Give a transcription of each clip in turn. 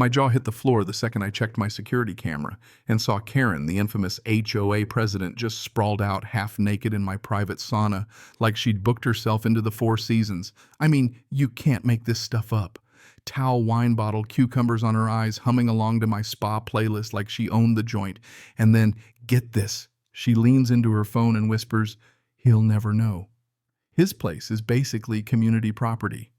My jaw hit the floor the second I checked my security camera and saw Karen, the infamous HOA president, just sprawled out half naked in my private sauna like she'd booked herself into the Four Seasons. I mean, you can't make this stuff up. Towel, wine bottle, cucumbers on her eyes, humming along to my spa playlist like she owned the joint. And then, get this, she leans into her phone and whispers, "He'll never know." His place is basically community property.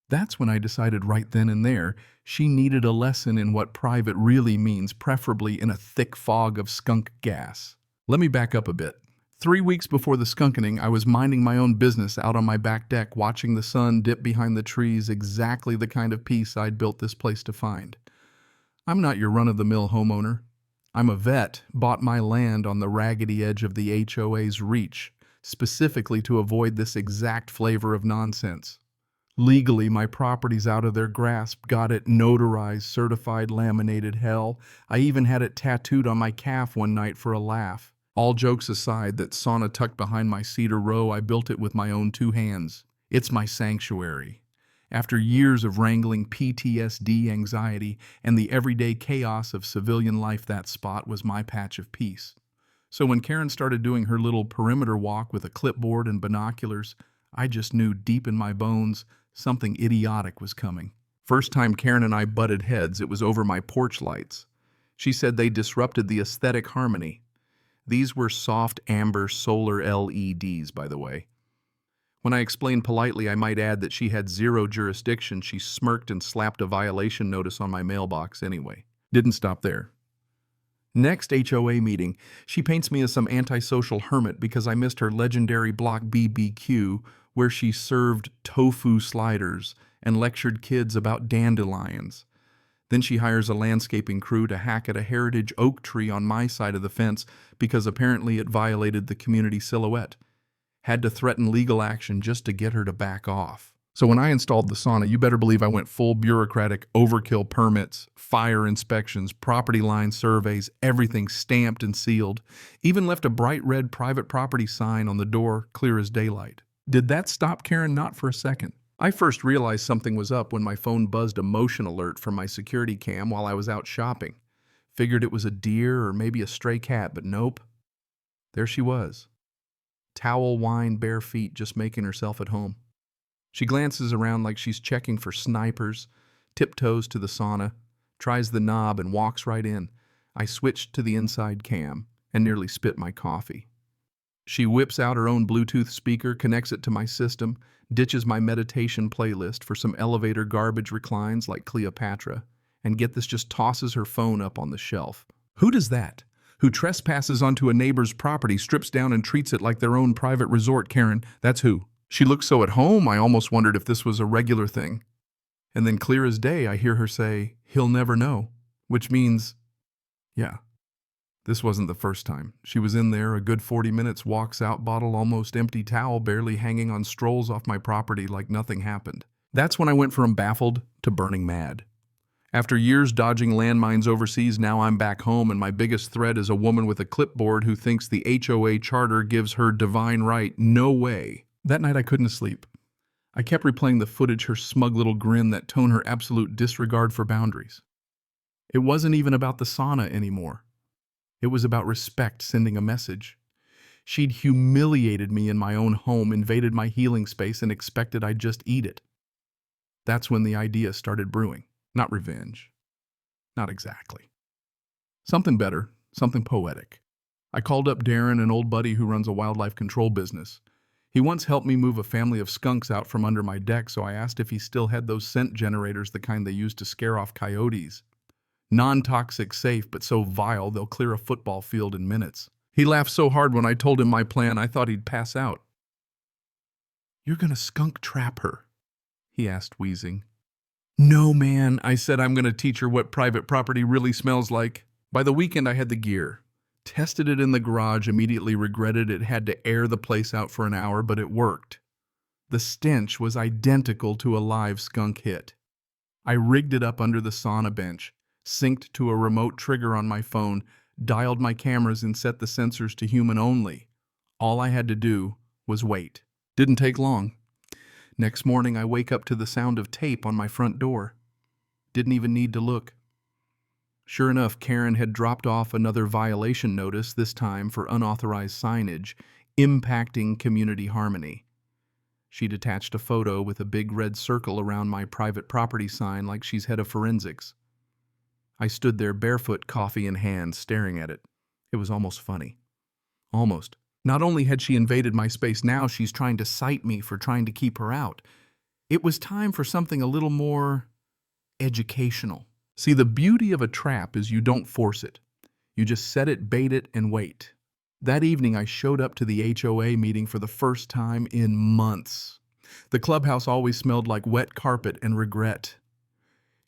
That's when I decided right then and there she needed a lesson in what private really means, preferably in a thick fog of skunk gas. Let me back up a bit. 3 weeks before the skunkening, I was minding my own business out on my back deck, watching the sun dip behind the trees, exactly the kind of peace I'd built this place to find. I'm not your run-of-the-mill homeowner. I'm a vet, bought my land on the raggedy edge of the HOA's reach, specifically to avoid this exact flavor of nonsense. Legally, my property's out of their grasp, got it notarized, certified, laminated, hell. I even had it tattooed on my calf one night for a laugh. All jokes aside, that sauna tucked behind my cedar row, I built it with my own 2 hands. It's my sanctuary. After years of wrangling PTSD, anxiety, and the everyday chaos of civilian life, that spot was my patch of peace. So when Karen started doing her little perimeter walk with a clipboard and binoculars, I just knew deep in my bones something idiotic was coming. First time Karen and I butted heads, it was over my porch lights. She said they disrupted the aesthetic harmony. These were soft amber solar LEDs, by the way. When I explained politely, I might add, that she had zero jurisdiction, she smirked and slapped a violation notice on my mailbox anyway. Didn't stop there. Next HOA meeting, she paints me as some antisocial hermit because I missed her legendary block BBQ, where she served tofu sliders and lectured kids about dandelions. Then she hires a landscaping crew to hack at a heritage oak tree on my side of the fence because apparently it violated the community silhouette. Had to threaten legal action just to get her to back off. So when I installed the sauna, you better believe I went full bureaucratic overkill permits, fire inspections, property line surveys, everything stamped and sealed. Even left a bright red private property sign on the door, clear as daylight. Did that stop Karen? Not for a second. I first realized something was up when my phone buzzed a motion alert from my security cam while I was out shopping. Figured it was a deer or maybe a stray cat, but nope. There she was. Towel, wine, bare feet, just making herself at home. She glances around like she's checking for snipers, tiptoes to the sauna, tries the knob and walks right in. I switched to the inside cam and nearly spit my coffee. She whips out her own Bluetooth speaker, connects it to my system, ditches my meditation playlist for some elevator garbage reclines like Cleopatra, and get this, just tosses her phone up on the shelf. Who does that? Who trespasses onto a neighbor's property, strips down and treats it like their own private resort, Karen? That's who. She looked so at home, I almost wondered if this was a regular thing. And then clear as day, I hear her say, "He'll never know," which means, yeah. This wasn't the first time. She was in there a good 40 minutes, walks out, bottle almost empty, towel barely hanging on, strolls off my property like nothing happened. That's when I went from baffled to burning mad. After years dodging landmines overseas, now I'm back home, and my biggest threat is a woman with a clipboard who thinks the HOA charter gives her divine right. No way. That night I couldn't sleep. I kept replaying the footage, her smug little grin, that tone, her absolute disregard for boundaries. It wasn't even about the sauna anymore. It was about respect, sending a message. She'd humiliated me in my own home, invaded my healing space, and expected I'd just eat it. That's when the idea started brewing. Not revenge. Not exactly. Something better, something poetic. I called up Darren, an old buddy who runs a wildlife control business. He once helped me move a family of skunks out from under my deck, so I asked if he still had those scent generators, the kind they use to scare off coyotes. Non-toxic, safe, but so vile they'll clear a football field in minutes. He laughed so hard when I told him my plan, I thought he'd pass out. "You're gonna skunk trap her?" he asked, wheezing. "No, man," I said. "I'm gonna teach her what private property really smells like." By the weekend, I had the gear. Tested it in the garage, immediately regretted it, had to air the place out for an hour, but it worked. The stench was identical to a live skunk hit. I rigged it up under the sauna bench, synced to a remote trigger on my phone, dialed my cameras and set the sensors to human only. All I had to do was wait. Didn't take long. Next morning, I wake up to the sound of tape on my front door. Didn't even need to look. Sure enough, Karen had dropped off another violation notice, this time for unauthorized signage, impacting community harmony. She'd attached a photo with a big red circle around my private property sign like she's head of forensics. I stood there barefoot, coffee in hand, staring at it. It was almost funny. Almost. Not only had she invaded my space, now she's trying to cite me for trying to keep her out. It was time for something a little more educational. See, the beauty of a trap is you don't force it. You just set it, bait it, and wait. That evening, I showed up to the HOA meeting for the first time in months. The clubhouse always smelled like wet carpet and regret.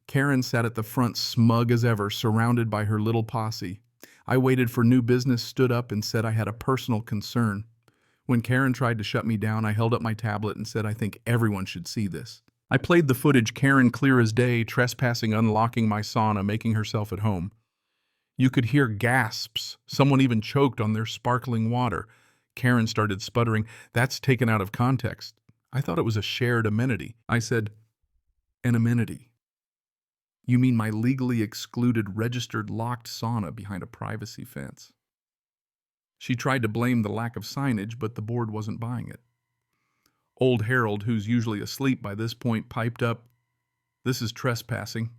Karen sat at the front, smug as ever, surrounded by her little posse. I waited for new business, stood up, and said I had a personal concern. When Karen tried to shut me down, I held up my tablet and said I think everyone should see this. I played the footage, Karen clear as day, trespassing, unlocking my sauna, making herself at home. You could hear gasps. Someone even choked on their sparkling water. Karen started sputtering. That's taken out of context. I thought it was a shared amenity. I said, an amenity. You mean my legally excluded, registered, locked sauna behind a privacy fence? She tried to blame the lack of signage, but the board wasn't buying it. Old Harold, who's usually asleep by this point, piped up, "This is trespassing."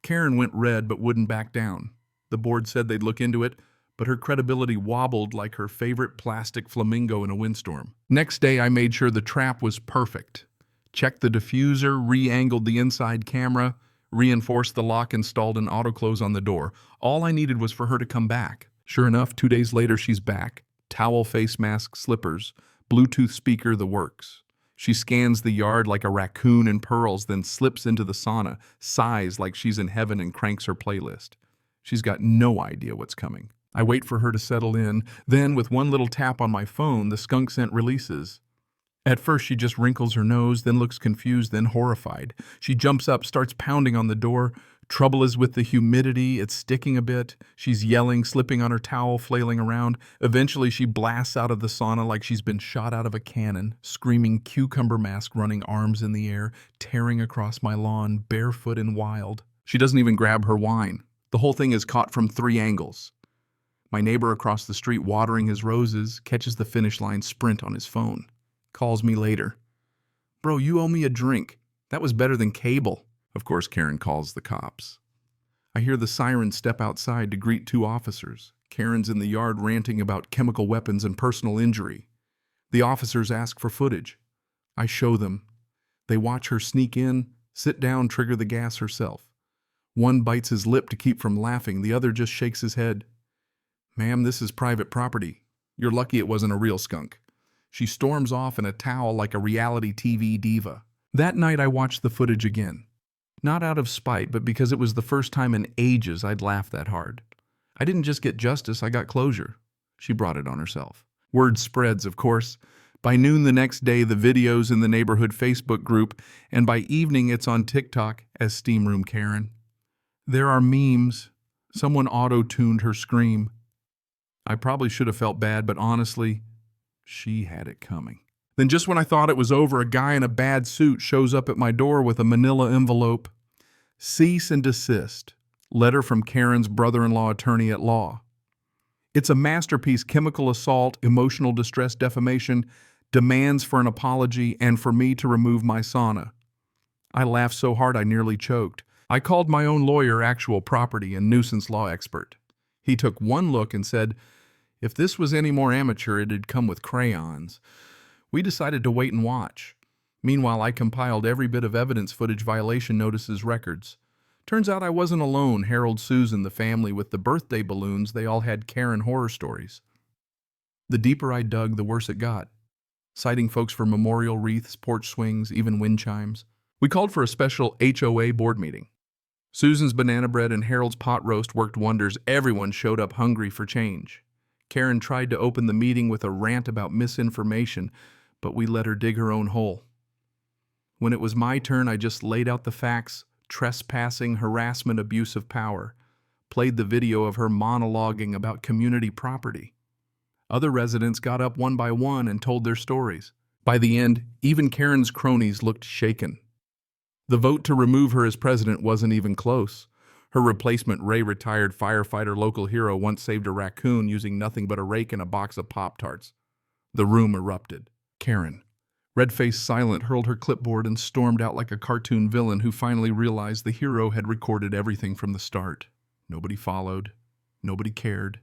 Karen went red but wouldn't back down. The board said they'd look into it, but her credibility wobbled like her favorite plastic flamingo in a windstorm. Next day, I made sure the trap was perfect. Checked the diffuser, re-angled the inside camera, reinforced the lock, installed an auto-close on the door. All I needed was for her to come back. Sure enough, 2 days later, she's back. Towel, face mask, slippers, Bluetooth speaker, the works. She scans the yard like a raccoon in pearls, then slips into the sauna, sighs like she's in heaven, and cranks her playlist. She's got no idea what's coming. I wait for her to settle in. Then, with one little tap on my phone, the skunk scent releases. At first, she just wrinkles her nose, then looks confused, then horrified. She jumps up, starts pounding on the door. Trouble is with the humidity. It's sticking a bit. She's yelling, slipping on her towel, flailing around. Eventually, she blasts out of the sauna like she's been shot out of a cannon, screaming cucumber mask, running arms in the air, tearing across my lawn, barefoot and wild. She doesn't even grab her wine. The whole thing is caught from 3 angles. My neighbor across the street, watering his roses, catches the finish line sprint on his phone. Calls me later. "Bro, you owe me a drink. That was better than cable." Of course, Karen calls the cops. I hear the siren step outside to greet 2 officers. Karen's in the yard ranting about chemical weapons and personal injury. The officers ask for footage. I show them. They watch her sneak in, sit down, trigger the gas herself. One bites his lip to keep from laughing. The other just shakes his head. "Ma'am, this is private property. You're lucky it wasn't a real skunk." She storms off in a towel like a reality TV diva. That night I watched the footage again. Not out of spite, but because it was the first time in ages I'd laughed that hard. I didn't just get justice, I got closure. She brought it on herself. Word spreads, of course. By noon the next day, the video's in the neighborhood Facebook group, and by evening it's on TikTok as Steam Room Karen. There are memes. Someone auto-tuned her scream. I probably should have felt bad, but honestly, she had it coming. Then just when I thought it was over, a guy in a bad suit shows up at my door with a manila envelope. "Cease and desist. Letter from Karen's brother-in-law attorney at law." It's a masterpiece: chemical assault, emotional distress, defamation, demands for an apology, and for me to remove my sauna. I laughed so hard I nearly choked. I called my own lawyer, actual property and nuisance law expert. He took one look and said, if this was any more amateur, it'd come with crayons. We decided to wait and watch. Meanwhile, I compiled every bit of evidence, footage, violation notices, records. Turns out I wasn't alone. Harold, Susan, the family with the birthday balloons, they all had Karen horror stories. The deeper I dug, the worse it got. Citing folks for memorial wreaths, porch swings, even wind chimes. We called for a special HOA board meeting. Susan's banana bread and Harold's pot roast worked wonders. Everyone showed up hungry for change. Karen tried to open the meeting with a rant about misinformation, but we let her dig her own hole. When it was my turn, I just laid out the facts: trespassing, harassment, abuse of power. Played the video of her monologuing about community property. Other residents got up one by one and told their stories. By the end, even Karen's cronies looked shaken. The vote to remove her as president wasn't even close. Her replacement, Ray, retired firefighter local hero, once saved a raccoon using nothing but a rake and a box of Pop-Tarts. The room erupted. Karen, red-faced silent, hurled her clipboard and stormed out like a cartoon villain who finally realized the hero had recorded everything from the start. Nobody followed. Nobody cared.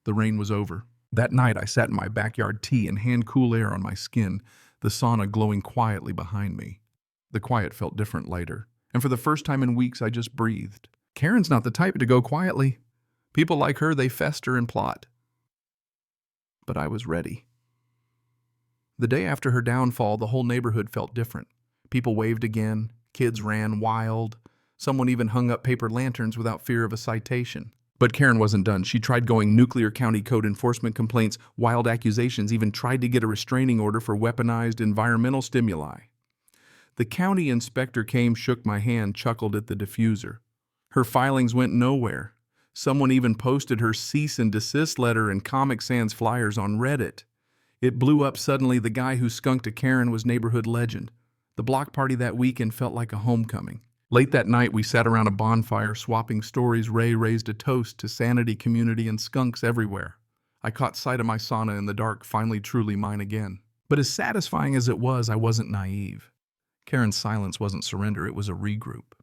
The rain was over. That night, I sat in my backyard tea and hand cool air on my skin, the sauna glowing quietly behind me. The quiet felt different later, and for the first time in weeks, I just breathed. Karen's not the type to go quietly. People like her, they fester and plot. But I was ready. The day after her downfall, the whole neighborhood felt different. People waved again, kids ran wild, someone even hung up paper lanterns without fear of a citation. But Karen wasn't done. She tried going nuclear county code enforcement complaints, wild accusations, even tried to get a restraining order for weaponized environmental stimuli. The county inspector came, shook my hand, chuckled at the diffuser. Her filings went nowhere. Someone even posted her cease and desist letter and Comic Sans flyers on Reddit. It blew up suddenly. The guy who skunked a Karen was neighborhood legend. The block party that weekend felt like a homecoming. Late that night, we sat around a bonfire, swapping stories. Ray raised a toast to sanity, community, and skunks everywhere. I caught sight of my sauna in the dark, finally truly mine again. But as satisfying as it was, I wasn't naive. Karen's silence wasn't surrender, it was a regroup.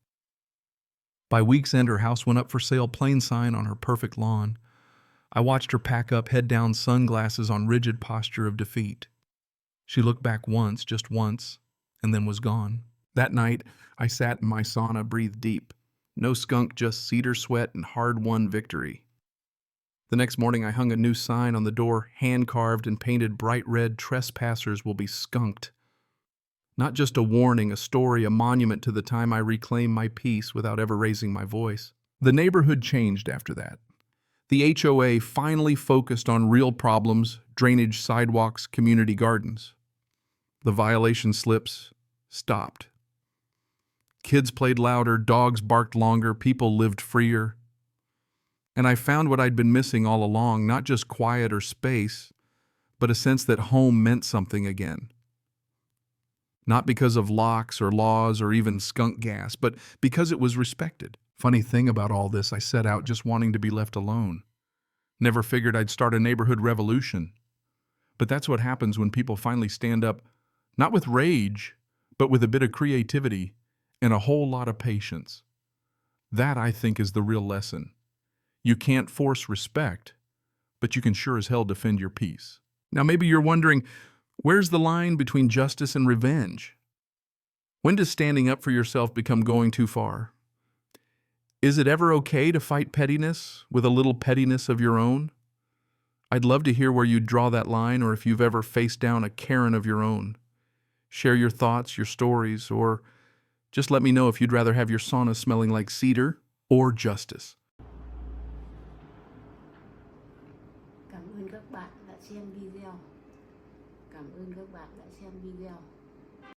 By week's end, her house went up for sale, plain sign on her perfect lawn. I watched her pack up, head down, sunglasses on, rigid posture of defeat. She looked back once, just once, and then was gone. That night, I sat in my sauna, breathed deep. No skunk, just cedar sweat and hard-won victory. The next morning, I hung a new sign on the door, hand-carved and painted bright red, "Trespassers will be skunked." Not just a warning, a story, a monument to the time I reclaimed my peace without ever raising my voice. The neighborhood changed after that. The HOA finally focused on real problems: drainage, sidewalks, community gardens. The violation slips stopped. Kids played louder, dogs barked longer, people lived freer. And I found what I'd been missing all along, not just quiet or space, but a sense that home meant something again. Not because of locks or laws or even skunk gas, but because it was respected. Funny thing about all this, I set out just wanting to be left alone. Never figured I'd start a neighborhood revolution. But that's what happens when people finally stand up, not with rage, but with a bit of creativity and a whole lot of patience. That, I think, is the real lesson. You can't force respect, but you can sure as hell defend your peace. Now maybe you're wondering, where's the line between justice and revenge? When does standing up for yourself become going too far? Is it ever okay to fight pettiness with a little pettiness of your own? I'd love to hear where you draw that line, or if you've ever faced down a Karen of your own. Share your thoughts, your stories, or just let me know if you'd rather have your sauna smelling like cedar or justice. Cảm ơn các bạn đã xem video. Cảm ơn các bạn đã xem video.